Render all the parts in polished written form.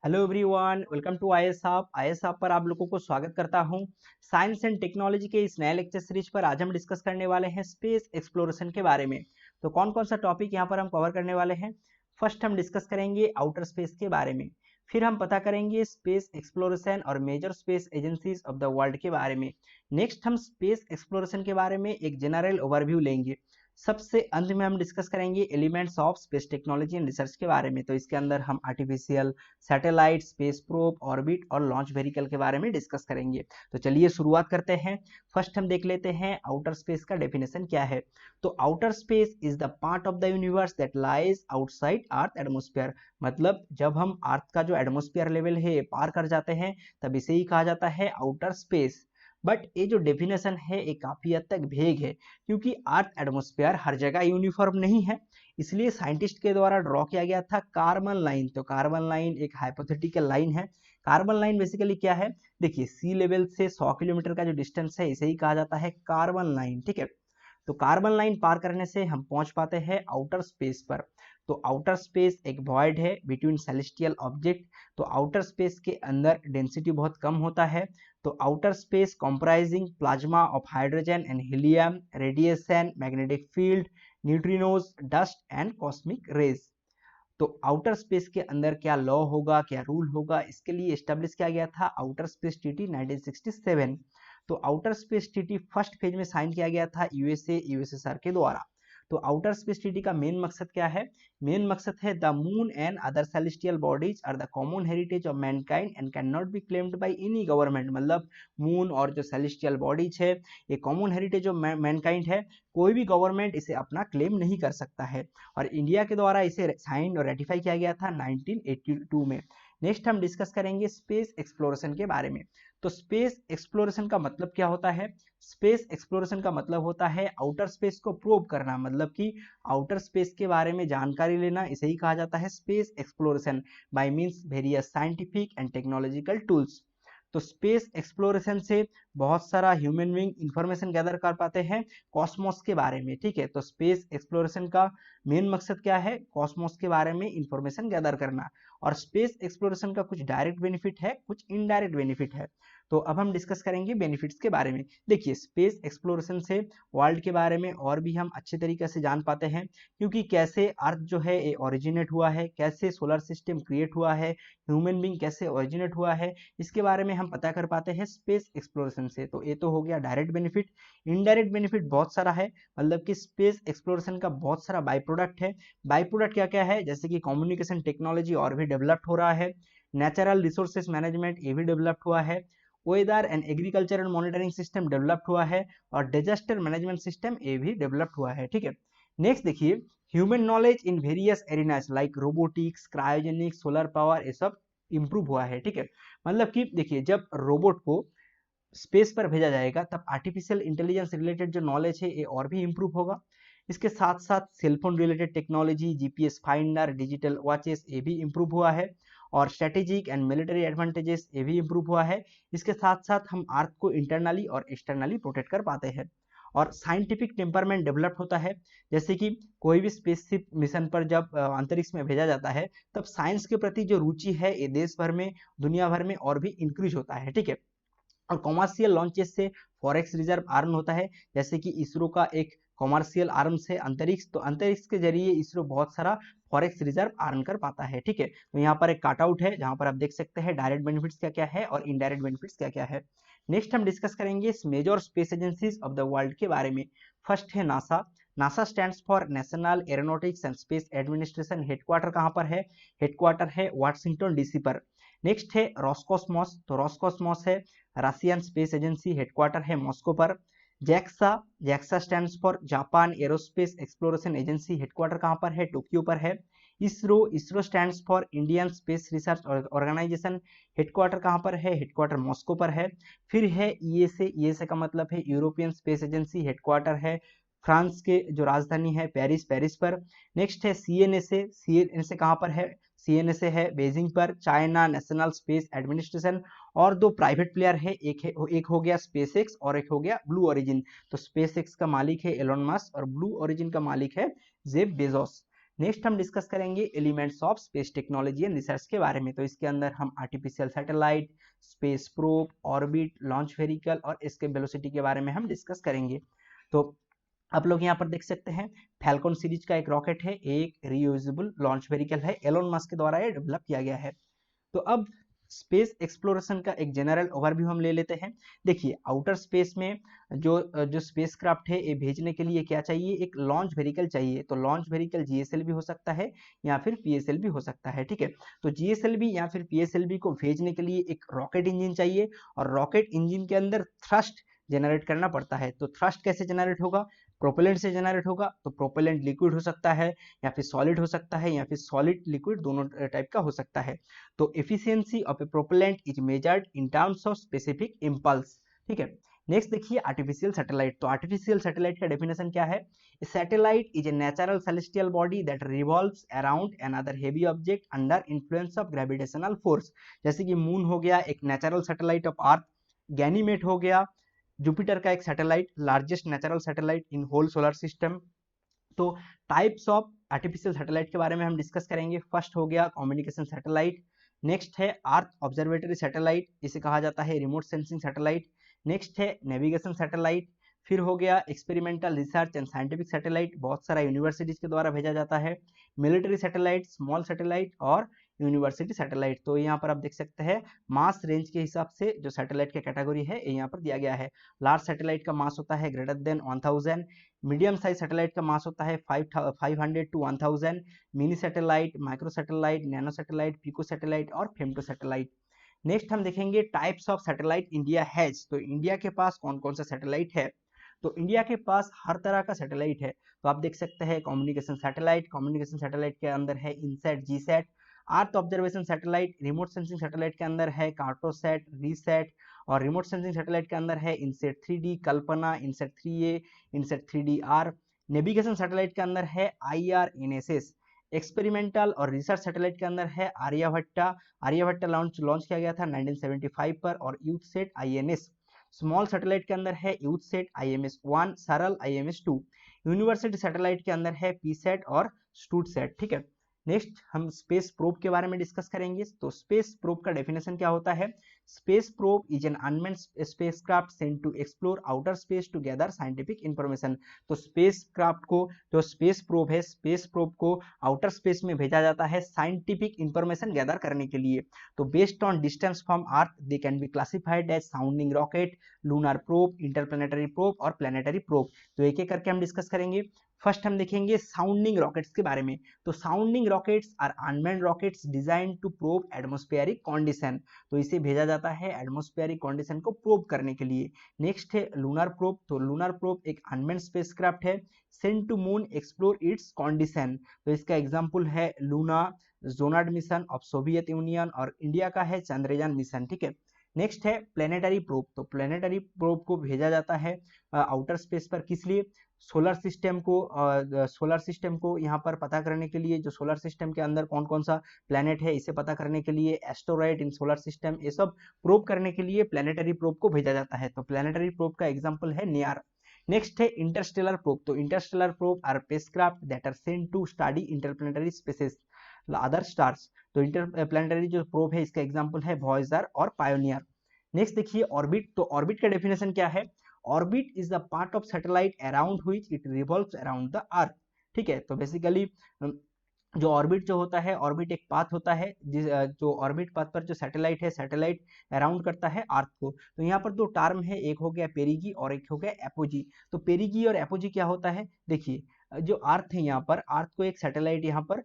Hello everyone, welcome to IAS hub. IAS hub पर आप लोगों को स्वागत करता हूं। साइंस एंड टेक्नोलॉजी के इस नए लेक्चर सीरीज पर आज हम डिस्कस करने वाले हैं स्पेस एक्सप्लोरेशन के बारे में। तो कौन कौन सा टॉपिक यहां पर हम कवर करने वाले हैं। फर्स्ट हम डिस्कस करेंगे आउटर स्पेस के बारे में, फिर हम पता करेंगे स्पेस एक्सप्लोरेशन और major space agencies of the world के बारे में। नेक्स्ट हम स्पेस एक्सप्लोरेशन के बारे में एक जनरल ओवरव्यू लेंगे। सबसे अंत में हम डिस्कस करेंगे elements of space technology and research के बारे में। तो इसके अंदर हम artificial satellite, space probe, orbit और लॉन्च व्हीकल के बारे में डिस्कस करेंगे। तो चलिए शुरुआत करते हैं। फर्स्ट हम देख लेते हैं आउटर स्पेस का डेफिनेशन क्या है। तो outer space is the part of the universe that lies outside earth atmosphere. मतलब जब हम अर्थ का जो एटमॉस्फेयर लेवल है पार कर जाते हैं तब इसे ही कहा जाता है आउटर स्पेस। बट ये जो डेफिनेशन है ये काफी हद तक भेग है, क्योंकि अर्थ एटमॉस्फेयर हर जगह यूनिफॉर्म नहीं है। इसलिए साइंटिस्ट के द्वारा ड्रॉ किया गया था कार्बन लाइन। तो कार्बन लाइन एक हाइपोथेटिकल लाइन है। कार्बन लाइन बेसिकली क्या है, देखिए सी लेवल से 100 किलोमीटर का जो डिस्टेंस है इसे ही कहा जाता है कार्बन लाइन। ठीक है, तो कार्बन लाइन पार करने से हम पहुंच पाते हैं आउटर स्पेस पर। तो आउटर स्पेस एक वॉइड है बिटवीन सेलेस्टियल ऑब्जेक्ट। तो आउटर स्पेस के अंदर डेंसिटी बहुत कम होता है। तो outer space comprising plasma of hydrogen and helium, radiation, magnetic field, neutrinos, dust and cosmic rays. तो आउटर स्पेस के अंदर क्या लॉ होगा, क्या रूल होगा, इसके लिए एस्टेब्लिश किया गया था आउटर स्पेस ट्रीटी 1967। तो outer space treaty first phase में साइन किया गया था यूएसएसआर के द्वारा। तो आउटर स्पेस ट्रीटी का मेन मकसद क्या है, मेन मकसद है the moon and other celestial bodies are the common heritage of mankind and can not be claimed by any government. मतलब मून और जो सेलेस्टियल बॉडीज है ये कॉमन हेरिटेज ऑफ मैनकाइंड है, कोई भी गवर्नमेंट इसे अपना क्लेम नहीं कर सकता है। और इंडिया के द्वारा इसे साइन और रेटिफाई किया गया था 1982 में। नेक्स्ट हम डिस्कस करेंगे स्पेस एक्सप्लोरेशन के बारे में। तो स्पेस एक्सप्लोरेशन का मतलब क्या होता है, स्पेस एक्सप्लोरेशन का मतलब होता है आउटर स्पेस को प्रोब करना, मतलब कि आउटर स्पेस के बारे में जानकारी लेना, इसे ही कहा जाता है space exploration by means various scientific and technological tools. तो स्पेस एक्सप्लोरेशन से बहुत सारा ह्यूमन बीइंग इंफॉर्मेशन गैदर कर पाते हैं कॉस्मोस के बारे में। ठीक है, तो स्पेस एक्सप्लोरेशन का मेन मकसद क्या है, कॉस्मोस के बारे में इंफॉर्मेशन गैदर करना। और स्पेस एक्सप्लोरेशन का कुछ डायरेक्ट बेनिफिट है, कुछ इनडायरेक्ट बेनिफिट है। तो अब हम डिस्कस करेंगे बेनिफिट्स के बारे में। देखिए स्पेस एक्सप्लोरेशन से वर्ल्ड के बारे में और भी हम अच्छे तरीके से जान पाते हैं, क्योंकि कैसे अर्थ जो है ये ओरिजिनेट हुआ है, कैसे सोलर सिस्टम क्रिएट हुआ है, ह्यूमन बीइंग कैसे ओरिजिनेट हुआ है, इसके बारे में हम पता कर पाते हैं स्पेस एक्सप्लोरेशन से। तो ये तो हो गया डायरेक्ट बेनिफिट। इनडायरेक्ट बेनिफिट बहुत सारा है, मतलब कि स्पेस एक्सप्लोरेशन का बहुत सारा बाई प्रोडक्ट है। बाई प्रोडक्ट क्या क्या है, जैसे कि कम्युनिकेशन टेक्नोलॉजी और भी डेवलप्ड हो रहा है, नेचुरल रिसोर्सेज मैनेजमेंट ये भी डेवलप्ड हुआ है, weather and agriculture and monitoring system developed हुआ है, और डिजास्टर मैनेजमेंट सिस्टम ये भी डेवलप्ड हुआ है। ठीक है, नेक्स्ट देखिए human knowledge in various areas like robotics, cryogenics, solar power, ये सब इंप्रूव हुआ है। ठीक है, मतलब कि देखिए जब रोबोट को स्पेस पर भेजा जाएगा तब आर्टिफिशियल इंटेलिजेंस रिलेटेड जो नॉलेज है ये और भी इंप्रूव होगा। इसके साथ साथ cellphone related technology, GPS finder, digital watches ये भी इंप्रूव हुआ है, और स्ट्रेटेजिक एंड मिलिट्री एडवांटेजेस ये भी इंप्रूव हुआ है। इसके साथ साथ हम अर्थ को इंटरनली और एक्सटर्नली प्रोटेक्ट कर पाते हैं। और साइंटिफिक टेम्परमेंट डेवलप होता है, जैसे कि कोई भी स्पेसशिप मिशन पर जब अंतरिक्ष में भेजा जाता है तब साइंस के प्रति जो रुचि है ये देश भर में, दुनिया भर में और भी इंक्रीज होता है। ठीक है, और कॉमर्शियल लॉन्चेस से फॉरेक्स रिजर्व अर्न होता है, जैसे कि इसरो का एक कॉमर्शियल आर्म्स है अंतरिक्ष। तो अंतरिक्ष के जरिए इसरो बहुत सारा फॉरेक्स रिजर्व अर्न कर पाता है। ठीक है, तो यहाँ पर एक काट आउट है जहां पर आप देख सकते हैं डायरेक्ट बेनिफिट्स क्या क्या है और इनडायरेक्ट बेनिफिट्स क्या क्या है। नेक्स्ट हम डिस्कस करेंगे major space agencies of the world के बारे में। फर्स्ट है NASA. NASA stands for National Aeronautics and Space Administration. Headquarter कहाँ पर है, हेडक्वार्टर है वाशिंगटन डीसी पर। नेक्स्ट है रॉसकॉस्मॉस। तो रॉसकॉस्मॉस है रशियन स्पेस एजेंसी, हेडक्वार्टर है मॉस्को पर। JAXA, JAXA stands for Japan Aerospace Exploration Agency, headquarter कहाँ पर है, टोक्यो पर है। ISRO, ISRO stands for Indian Space Research Organisation, headquarter कहाँ पर है, हेडक्वार्टर मॉस्को पर है। फिर है ईएसए, ईएसए का मतलब है यूरोपियन स्पेस एजेंसी, हेडक्वार्टर है फ्रांस के जो राजधानी है पेरिस, पेरिस पर। नेक्स्ट है सीएनएसए, सीएनएसए कहाँ पर है, सीएनएसए है बेजिंग पर। China national space administration. और दो प्राइवेट प्लेयर है, एक हो गया स्पेसएक्स और एक हो गया ब्लू ओरिजिन। तो स्पेसएक्स का मालिक है एलोन मस्क और ब्लू ओरिजिन का मालिक है जेफ बेजोस। नेक्स्ट हम डिस्कस करेंगे elements of space technology and research के बारे में। तो इसके अंदर हम artificial satellite, space probe, orbit, launch vehicle और इसके वेलोसिटी के बारे में हम डिस्कस करेंगे। तो आप लोग यहाँ पर देख सकते हैं फैल्कन सीरीज का एक रॉकेट है, एक रीयूजेबल लॉन्च व्हीकल है, एलोन मस्क के द्वारा ये डेवलप किया गया है। तो अब स्पेस एक्सप्लोरेशन का एक जनरल ओवरव्यू हम ले लेते हैं। देखिए आउटर स्पेस में जो स्पेसक्राफ्ट है ये भेजने के लिए क्या चाहिए, एक लॉन्च व्हीकल चाहिए। तो लॉन्च व्हीकल जीएसएलवी हो सकता है या फिर पीएसएलवी हो सकता है, ठीक है। तो जीएसएलवी या फिर पीएसएलवी को भेजने के लिए एक रॉकेट इंजन चाहिए और रॉकेट इंजन के अंदर थ्रस्ट जनरेट करना पड़ता है। तो थ्रस्ट कैसे जनरेट होगा, प्रोपेलेंट से जनरेट होगा। तो प्रोपेलेंट लिक्विड हो सकता है या फिर सॉलिड हो सकता है या फिर सॉलिड लिक्विड दोनों टाइप का हो सकता है। तो efficiency of a propellant is measured in terms of specific impulse, ठीक है। नेक्स्ट देखिए आर्टिफिशियल सैटेलाइट। तो आर्टिफिशियल सैटेलाइट का डेफिनेशन क्या है, satellite is a natural celestial body that revolves around another heavy object under influence of gravitational force. जैसे कि moon हो गया एक natural satellite of earth, Ganymede हो गया जुपिटर का एक satellite, largest natural satellite in whole solar system. तो टाइप्स ऑफ आर्टिफिशियल सैटेलाइट के बारे में हम डिस्कस करेंगे। फर्स्ट हो गया कम्युनिकेशन सैटेलाइट, नेक्स्ट है अर्थ ऑब्जर्वेटरी सैटेलाइट, इसे कहा जाता है रिमोट सेंसिंग सैटेलाइट, नेक्स्ट है नेविगेशन सैटेलाइट, फिर हो गया experimental research and scientific satellite, बहुत सारा यूनिवर्सिटीज के द्वारा भेजा जाता है, मिलिट्री सैटेलाइट, स्मॉल सैटेलाइट और यूनिवर्सिटी सैटेलाइट। तो यहाँ पर आप देख सकते हैं मास रेंज के हिसाब से जो सैटेलाइट का कैटेगरी है यहाँ पर दिया गया है। लार्ज सैटेलाइट का मास होता है greater than 1000, medium size satellite का मास होता है 500 to 1000, mini satellite, micro satellite, nano satellite, pico satellite और फेमटो सैटेलाइट। नेक्स्ट हम देखेंगे types of satellite India has. तो इंडिया के पास कौन कौन सा सैटेलाइट है, तो इंडिया के पास हर तरह का सैटेलाइट है। तो आप देख सकते हैं कम्युनिकेशन सैटेलाइट, कम्युनिकेशन सैटेलाइट के अंदर है INSAT, GSAT. Earth observation satellite, remote sensing satellite के अंदर है कार्टोसैट, रीसैट। और रिमोट सेंसिंग सैटेलाइट के अंदर है INSAT 3D, Kalpana, INSAT 3A, INSAT 3DR। Navigation satellite के अंदर है IRNSS। एक्सपेरिमेंटल और रिसर्च सैटेलाइट के अंदर है आर्यभट्टा। आर्यभट्टा लॉन्च किया गया था 1975 पर। और यूथसेट INS। स्मॉल सैटेलाइट के अंदर है यूथसेट IMS-1, सरल IMS-2। यूनिवर्सिटी सैटेलाइट के अंदर है पीसैट और स्टूडसैट, ठीक है। नेक्स्ट हम स्पेस प्रोब के बारे में डिस्कस करेंगे। तो स्पेस प्रोब का डेफिनेशन क्या होता है, space probe is an unmanned spacecraft sent to explore outer space to gather scientific information. तो स्पेसक्राफ्ट को, जो स्पेस प्रोब है, स्पेस प्रोब को आउटर स्पेस में भेजा जाता है साइंटिफिक इंफॉर्मेशन गैदर करने के लिए। तो based on distance from earth they can be classified as sounding rocket, lunar probe, interplanetary probe और प्लेनेटरी प्रोब। तो एक एक करके हम डिस्कस करेंगे। फर्स्ट हम देखेंगे साउंडिंग रॉकेट्स के बारे में। तो sounding rockets are unmanned rockets design to probe atmospheric condition. तो इसे भेजा जाता है एटमॉस्फेरिक कंडीशन को प्रोब करने के लिए। नेक्स्ट है लूनर प्रोब। तो लूनर प्रोब एक अनमैन्ड स्पेसक्राफ्ट है sent to moon explore its condition. तो इसका एग्जांपल है Luna, Zond mission of Soviet Union और इंडिया का है चंद्रयान मिशन, ठीक है। नेक्स्ट है प्लेनेटरी प्रोब। तो प्लेनेटरी प्रोब को भेजा जाता है आउटर स्पेस पर, किस लिए, सोलर सिस्टम को यहाँ पर पता करने के लिए, जो सोलर सिस्टम के अंदर कौन कौन सा प्लेनेट है इसे पता करने के लिए, एस्टेरॉइड इन सोलर सिस्टम, ये सब प्रोब करने के लिए प्लेनेटरी प्रोब को भेजा जाता है। तो प्लेनेटरी प्रोब का एग्जांपल है नियर। नेक्स्ट है इंटरस्टेलर प्रोब। तो interstellar probe are spacecraft that are sent to study interplanetary spaces other stars. तो इंटरप्लेनेटरी जो प्रोब है इसका एग्जांपल है वॉयेजर और पायोनियर। नेक्स्ट देखिए ऑर्बिट। तो ऑर्बिट का डेफिनेशन क्या है, orbit is the part of satellite around which it revolves around the earth, ठीक है। तो बेसिकली जो ऑर्बिट जो होता है, ऑर्बिट एक पाथ होता है जो ऑर्बिट पाथ पर जो सैटेलाइट है, सैटेलाइट अराउंड करता है अर्थ को। तो यहाँ पर दो टर्म है, एक हो गया पेरिगी और एक हो गया एपोजी। तो पेरिगी और एपोजी क्या होता है, देखिए जो अर्थ है यहाँ पर, अर्थ को एक सैटेलाइट यहाँ पर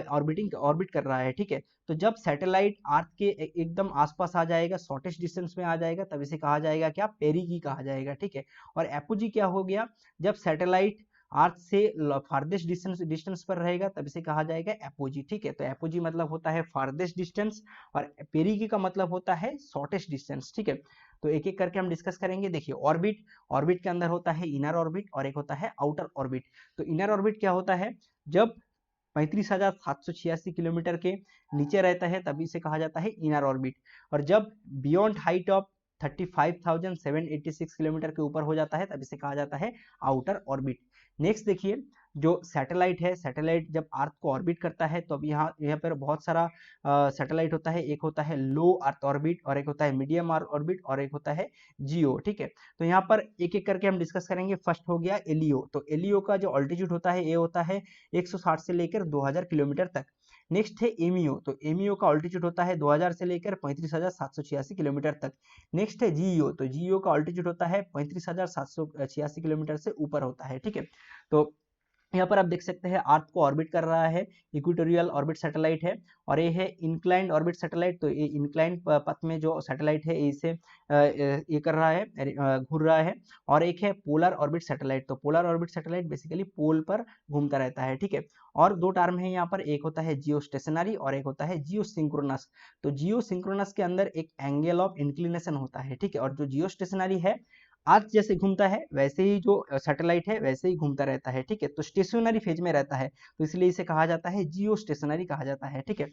ऑर्बिट कर रहा है, ठीक है। तो जब सैटेलाइट अर्थ के एकदम आसपास आ जाएगा, शॉर्टेस्ट डिस्टेंस में आ जाएगा, तब इसे कहा जाएगा क्या, पेरिगी कहा जाएगा, ठीक है। और एपोजी क्या हो गया, जब सैटेलाइट अर्थ से फारदेस्ट डिस्टेंस पर रहेगा तब इसे कहा जाएगा एपोजी, ठीक है। तो एपोजी मतलब होता है फारदेस्ट डिस्टेंस और पेरिगी का मतलब होता है शॉर्टेस्ट डिस्टेंस, ठीक है। तो एक एक करके हम डिस्कस करेंगे। देखिए ऑर्बिट, ऑर्बिट के अंदर होता है इनर ऑर्बिट और एक होता है आउटर ऑर्बिट। तो इनर ऑर्बिट क्या होता है, जब 35,786 किलोमीटर के नीचे रहता है तभी इसे कहा जाता है इनर ऑर्बिट। और जब बियॉन्ड हाइट ऑफ 35,786 किलोमीटर के ऊपर हो जाता है तब इसे कहा जाता है आउटर ऑर्बिट। नेक्स्ट देखिए जो सैटेलाइट है, सैटेलाइट जब अर्थ को ऑर्बिट करता है तो अब यहाँ पर बहुत सारा सैटेलाइट होता है। एक होता है लो अर्थ ऑर्बिट, और एक होता है मीडियम अर्थ ऑर्बिट, और एक होता है जियो। ठीक है, तो यहाँ पर एक एक करके हम डिस्कस करेंगे। फर्स्ट हो गया एलियो। तो एलियो का जो ऑल्टीट्यूड होता है ये होता है 160 से लेकर 2000 किलोमीटर तक। नेक्स्ट है एमियो। तो एमियो का ऑल्टीट्यूड होता है 2000 से लेकर 35,786 किलोमीटर तक। नेक्स्ट है जीईओ। तो जीईओ का ऑल्टीट्यूड होता है 35,786 किलोमीटर से ऊपर होता है। ठीक है, तो यहाँ पर आप देख सकते हैं अर्थ को ऑर्बिट कर रहा है, इक्वेटोरियल ऑर्बिट सैटेलाइट है। और ये है इंक्लाइंड ऑर्बिट सैटेलाइट। तो ये इंक्लाइंड पथ में जो सैटेलाइट है इसे ये कर रहा है, घूर रहा है। और एक है पोलर ऑर्बिट सैटेलाइट। तो पोलर ऑर्बिट सैटेलाइट बेसिकली पोल पर घूमता रहता है। ठीक है, और दो टर्म है यहाँ पर, एक होता है जियो स्टेशनरी और एक होता है जियो सिंक्रोनस। तो जियो सिंक्रोनस के अंदर एक एंगल ऑफ इंक्लिनेशन होता है। ठीक है, और जो जियो स्टेशनरी है, अर्थ जैसे घूमता है वैसे ही जो सैटेलाइट है वैसे ही घूमता रहता है। ठीक है, तो स्टेशनरी फेज में रहता है, तो इसलिए इसे कहा जाता है जियो स्टेशनरी कहा जाता है। ठीक है,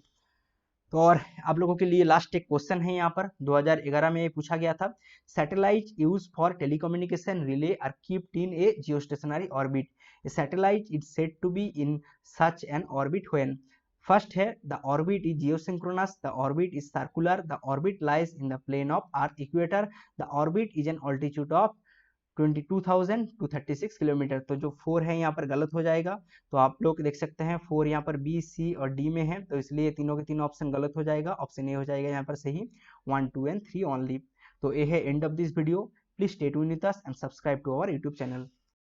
तो और आप लोगों के लिए लास्ट एक क्वेश्चन है यहाँ पर, 2011 में पूछा गया था। Satellite use for telecommunication relay are kept in a geostationary orbit. A satellite is said to be in such an orbit when. First है the orbit is geosynchronous, the orbit is circular, the orbit lies in the plane of earth equator, the orbit is an altitude of 22,000 to 36 kilometre. तो जो 4 है यहाँ पर गलत हो जाएगा। तो आप लोग देख सकते हैं 4 यहाँ पर बी, सी और डी में है, तो इसलिए तीनों के तीनों ऑप्शन गलत हो जाएगा। ऑप्शन ए हो जाएगा यहाँ पर सही, 1, 2 एंड 3 ओनली। तो ये है end of this video. Please stay tuned with us and subscribe to our YouTube channel.